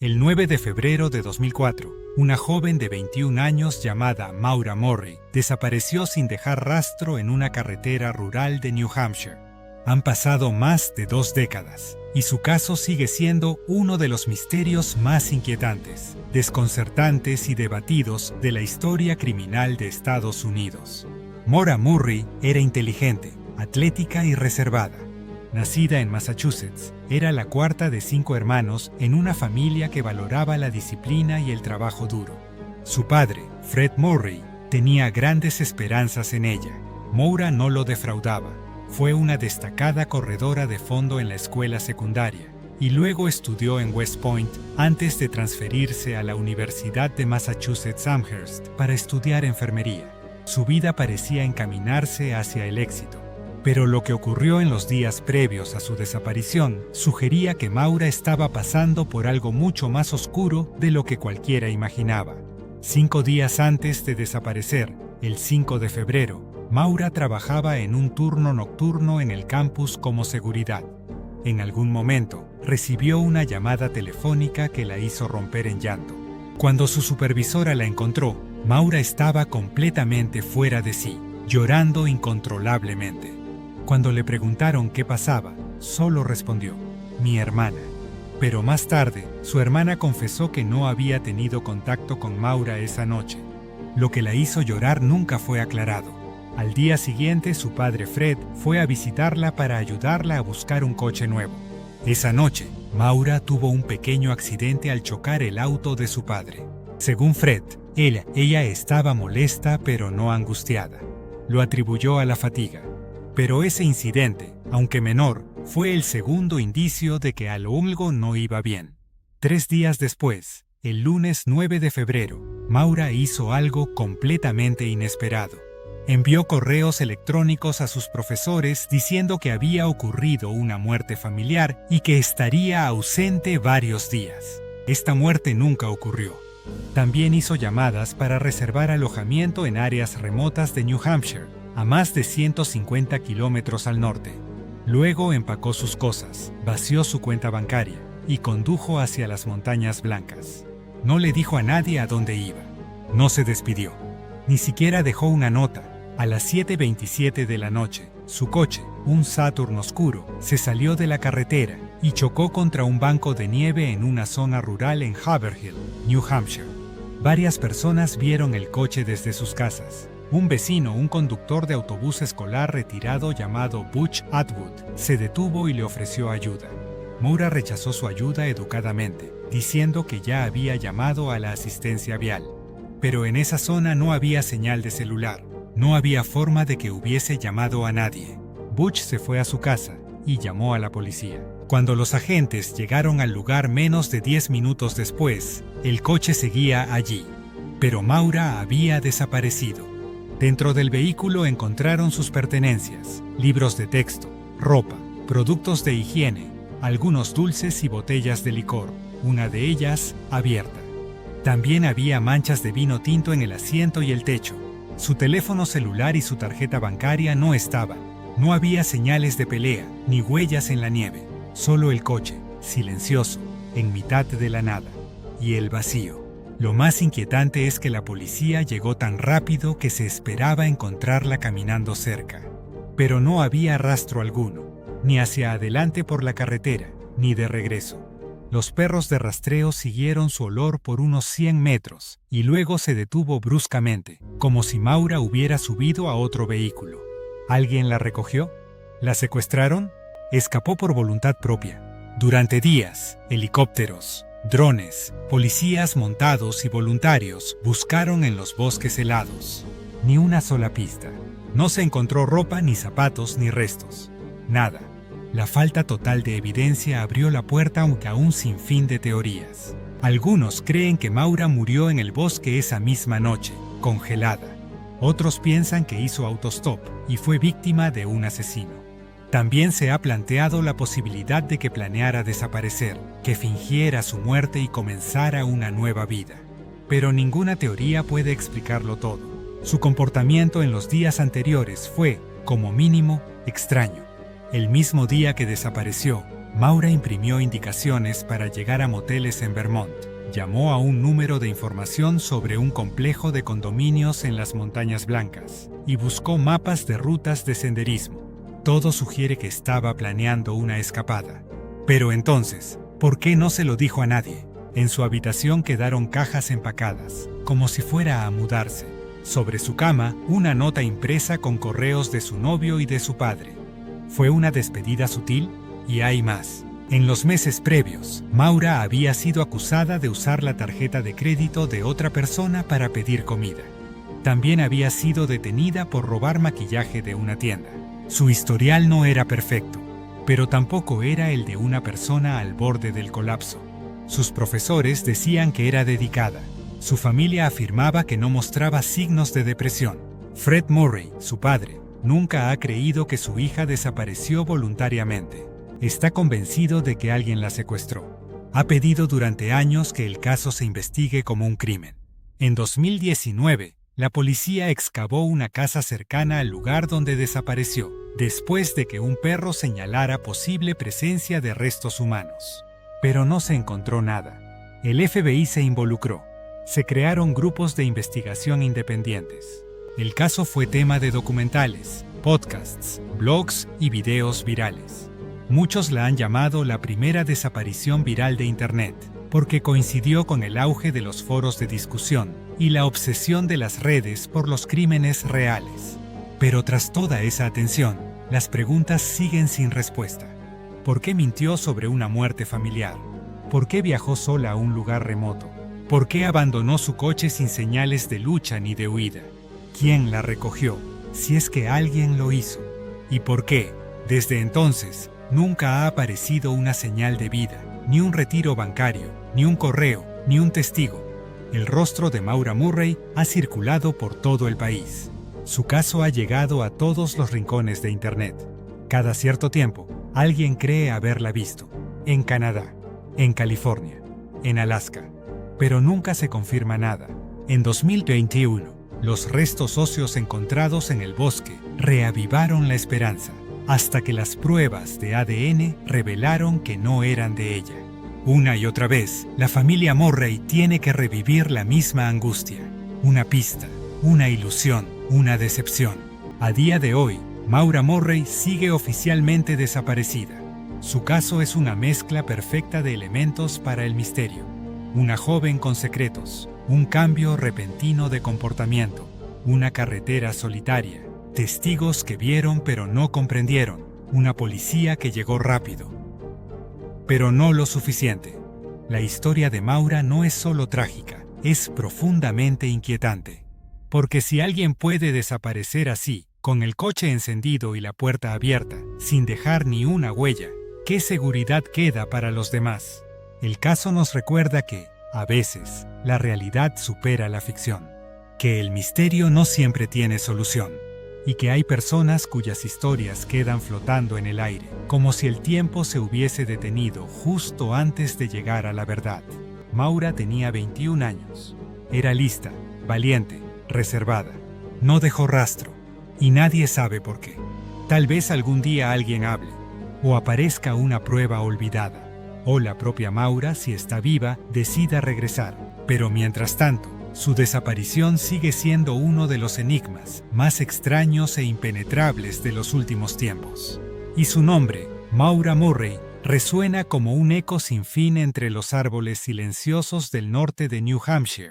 El 9 de febrero de 2004, una joven de 21 años llamada Maura Murray desapareció sin dejar rastro en una carretera rural de New Hampshire. Han pasado más de 2 décadas y su caso sigue siendo uno de los misterios más inquietantes, desconcertantes y debatidos de la historia criminal de Estados Unidos. Maura Murray era inteligente, atlética y reservada. Nacida en Massachusetts, era la cuarta de 5 hermanos en una familia que valoraba la disciplina y el trabajo duro. Su padre, Fred Murray, tenía grandes esperanzas en ella. Maura no lo defraudaba. Fue una destacada corredora de fondo en la escuela secundaria y luego estudió en West Point antes de transferirse a la Universidad de Massachusetts Amherst para estudiar enfermería. Su vida parecía encaminarse hacia el éxito. Pero lo que ocurrió en los días previos a su desaparición sugería que Maura estaba pasando por algo mucho más oscuro de lo que cualquiera imaginaba. 5 días antes de desaparecer, el 5 de febrero, Maura trabajaba en un turno nocturno en el campus como seguridad. En algún momento, recibió una llamada telefónica que la hizo romper en llanto. Cuando su supervisora la encontró, Maura estaba completamente fuera de sí, llorando incontrolablemente. Cuando le preguntaron qué pasaba, solo respondió, «Mi hermana». Pero más tarde, su hermana confesó que no había tenido contacto con Maura esa noche. Lo que la hizo llorar nunca fue aclarado. Al día siguiente, su padre Fred fue a visitarla para ayudarla a buscar un coche nuevo. Esa noche, Maura tuvo un pequeño accidente al chocar el auto de su padre. Según Fred, ella estaba molesta pero no angustiada. Lo atribuyó a la fatiga. Pero ese incidente, aunque menor, fue el segundo indicio de que algo no iba bien. 3 días después, el lunes 9 de febrero, Maura hizo algo completamente inesperado. Envió correos electrónicos a sus profesores diciendo que había ocurrido una muerte familiar y que estaría ausente varios días. Esta muerte nunca ocurrió. También hizo llamadas para reservar alojamiento en áreas remotas de New Hampshire, a más de 150 kilómetros al norte. Luego empacó sus cosas, vació su cuenta bancaria y condujo hacia las Montañas Blancas. No le dijo a nadie a dónde iba. No se despidió. Ni siquiera dejó una nota. A las 7:27 de la noche, su coche, un Saturn oscuro, se salió de la carretera y chocó contra un banco de nieve en una zona rural en Haverhill, New Hampshire. Varias personas vieron el coche desde sus casas. Un vecino, un conductor de autobús escolar retirado llamado Butch Atwood, se detuvo y le ofreció ayuda. Maura rechazó su ayuda educadamente, diciendo que ya había llamado a la asistencia vial. Pero en esa zona no había señal de celular. No había forma de que hubiese llamado a nadie. Butch se fue a su casa y llamó a la policía. Cuando los agentes llegaron al lugar menos de 10 minutos después, el coche seguía allí. Pero Maura había desaparecido. Dentro del vehículo encontraron sus pertenencias, libros de texto, ropa, productos de higiene, algunos dulces y botellas de licor, una de ellas abierta. También había manchas de vino tinto en el asiento y el techo. Su teléfono celular y su tarjeta bancaria no estaban. No había señales de pelea, ni huellas en la nieve. Solo el coche, silencioso, en mitad de la nada. Y el vacío. Lo más inquietante es que la policía llegó tan rápido que se esperaba encontrarla caminando cerca. Pero no había rastro alguno, ni hacia adelante por la carretera, ni de regreso. Los perros de rastreo siguieron su olor por unos 100 metros y luego se detuvo bruscamente, como si Maura hubiera subido a otro vehículo. ¿Alguien la recogió? ¿La secuestraron? Escapó por voluntad propia. Durante días, helicópteros, drones, policías montados y voluntarios buscaron en los bosques helados. Ni una sola pista. No se encontró ropa, ni zapatos, ni restos. Nada. La falta total de evidencia abrió la puerta a un sinfín de teorías. Algunos creen que Maura murió en el bosque esa misma noche, congelada. Otros piensan que hizo autostop y fue víctima de un asesino. También se ha planteado la posibilidad de que planeara desaparecer, que fingiera su muerte y comenzara una nueva vida. Pero ninguna teoría puede explicarlo todo. Su comportamiento en los días anteriores fue, como mínimo, extraño. El mismo día que desapareció, Maura imprimió indicaciones para llegar a moteles en Vermont. Llamó a un número de información sobre un complejo de condominios en las Montañas Blancas y buscó mapas de rutas de senderismo. Todo sugiere que estaba planeando una escapada. Pero entonces, ¿por qué no se lo dijo a nadie? En su habitación quedaron cajas empacadas, como si fuera a mudarse. Sobre su cama, una nota impresa con correos de su novio y de su padre. ¿Fue una despedida sutil? Y hay más. En los meses previos, Maura había sido acusada de usar la tarjeta de crédito de otra persona para pedir comida. También había sido detenida por robar maquillaje de una tienda. Su historial no era perfecto, pero tampoco era el de una persona al borde del colapso. Sus profesores decían que era dedicada. Su familia afirmaba que no mostraba signos de depresión. Fred Murray, su padre, nunca ha creído que su hija desapareció voluntariamente. Está convencido de que alguien la secuestró. Ha pedido durante años que el caso se investigue como un crimen. En 2019, la policía excavó una casa cercana al lugar donde desapareció, después de que un perro señalara posible presencia de restos humanos. Pero no se encontró nada. El FBI se involucró. Se crearon grupos de investigación independientes. El caso fue tema de documentales, podcasts, blogs y videos virales. Muchos la han llamado la primera desaparición viral de Internet, porque coincidió con el auge de los foros de discusión y la obsesión de las redes por los crímenes reales. Pero tras toda esa atención, las preguntas siguen sin respuesta. ¿Por qué mintió sobre una muerte familiar? ¿Por qué viajó sola a un lugar remoto? ¿Por qué abandonó su coche sin señales de lucha ni de huida? ¿Quién la recogió? Si es que alguien lo hizo. ¿Y por qué, desde entonces, nunca ha aparecido una señal de vida, ni un retiro bancario, ni un correo, ni un testigo? El rostro de Maura Murray ha circulado por todo el país. Su caso ha llegado a todos los rincones de Internet. Cada cierto tiempo, alguien cree haberla visto. En Canadá, en California, en Alaska. Pero nunca se confirma nada. En 2021, los restos óseos encontrados en el bosque reavivaron la esperanza, hasta que las pruebas de ADN revelaron que no eran de ella. Una y otra vez, la familia Murray tiene que revivir la misma angustia. Una pista, una ilusión, una decepción. A día de hoy, Maura Murray sigue oficialmente desaparecida. Su caso es una mezcla perfecta de elementos para el misterio. Una joven con secretos, un cambio repentino de comportamiento, una carretera solitaria, testigos que vieron pero no comprendieron, una policía que llegó rápido. Pero no lo suficiente. La historia de Maura no es solo trágica, es profundamente inquietante. Porque si alguien puede desaparecer así, con el coche encendido y la puerta abierta, sin dejar ni una huella, ¿qué seguridad queda para los demás? El caso nos recuerda que, a veces, la realidad supera la ficción, que el misterio no siempre tiene solución, y que hay personas cuyas historias quedan flotando en el aire, como si el tiempo se hubiese detenido justo antes de llegar a la verdad. Maura tenía 21 años. Era lista, valiente, reservada. No dejó rastro, y nadie sabe por qué. Tal vez algún día alguien hable, o aparezca una prueba olvidada, o la propia Maura, si está viva, decida regresar. Pero mientras tanto, su desaparición sigue siendo uno de los enigmas más extraños e impenetrables de los últimos tiempos. Y su nombre, Maura Murray, resuena como un eco sin fin entre los árboles silenciosos del norte de New Hampshire.